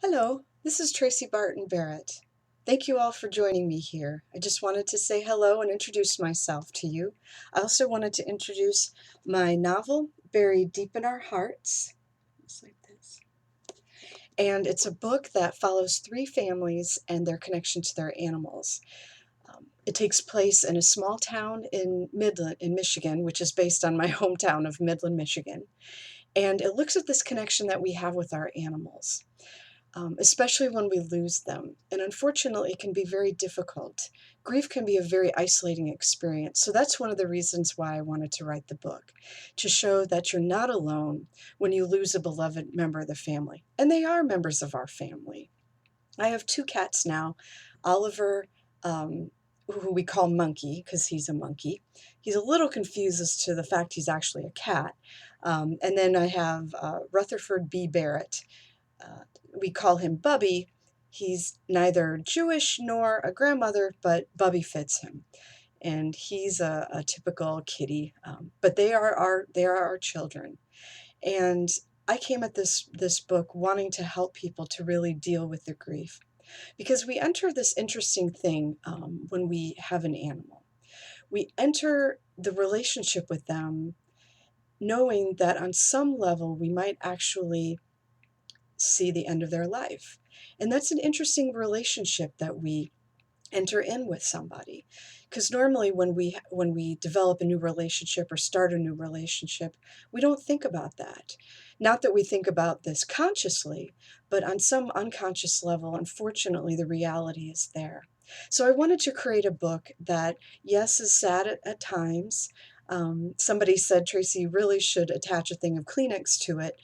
Hello, this is Tracy Barton-Barrett. Thank you all for joining me here. I just wanted to say hello and introduce myself to you. I also wanted to introduce my novel, Buried Deep in Our Hearts. Just like this. And it's a book that follows three families and their connection to their animals. It takes place in a small town in Midland, in Michigan, which is based on my hometown of Midland, Michigan. And it looks at this connection that we have with our animals. Especially when we lose them. And unfortunately, it can be very difficult. Grief can be a very isolating experience. So that's one of the reasons why I wanted to write the book, to show that you're not alone when you lose a beloved member of the family. And they are members of our family. I have two cats now. Oliver, who we call Monkey because he's a monkey. He's a little confused as to the fact he's actually a cat. And then I have Rutherford B. Barrett. We call him Bubby. He's neither Jewish nor a grandmother, but Bubby fits him. And he's a typical kitty, but they are our children. And I came at this book wanting to help people to really deal with the grief, because we enter this interesting thing when we have an animal. We enter the relationship with them knowing that on some level we might actually see the end of their life. And that's an interesting relationship that we enter in with somebody, because normally when we develop a new relationship or start a new relationship, we don't think about that. Not that we think about this consciously, but on some unconscious level, unfortunately, the reality is there. So I wanted to create a book that, yes, is sad at times. Somebody said, Tracy, you really should attach a thing of Kleenex to it.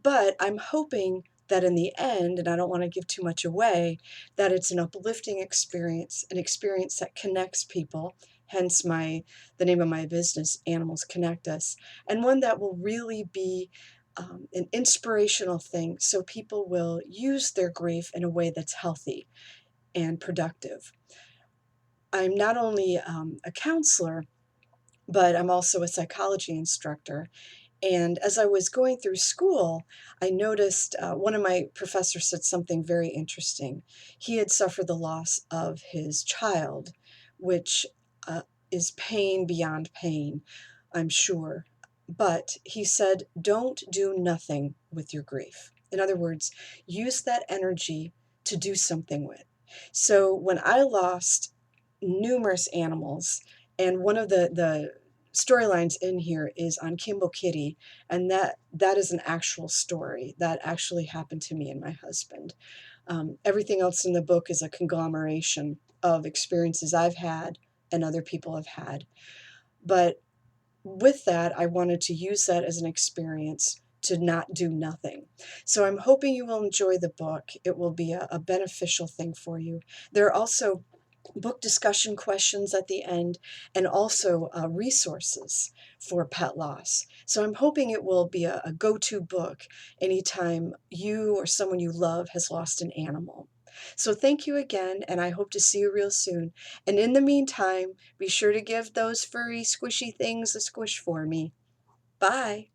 But I'm hoping that in the end, and I don't want to give too much away, that it's an uplifting experience, an experience that connects people, hence the name of my business, Animals Connect Us, and one that will really be an inspirational thing so people will use their grief in a way that's healthy and productive. I'm not only a counselor, but I'm also a psychology instructor. And as I was going through school, I noticed one of my professors said something very interesting. He had suffered the loss of his child, which uh, is pain beyond pain, I'm sure. But he said, don't do nothing with your grief. In other words, use that energy to do something with. So when I lost numerous animals, and one of the storylines in here is on Kimbo Kitty, and that is an actual story that actually happened to me and my husband. Everything else in the book is a conglomeration of experiences I've had and other people have had. But with that, I wanted to use that as an experience to not do nothing. So I'm hoping you will enjoy the book. It will be a beneficial thing for you. There are also book discussion questions at the end, and also resources for pet loss. So I'm hoping it will be a go-to book anytime you or someone you love has lost an animal. So thank you again, and I hope to see you real soon. And in the meantime, be sure to give those furry, squishy things a squish for me. Bye.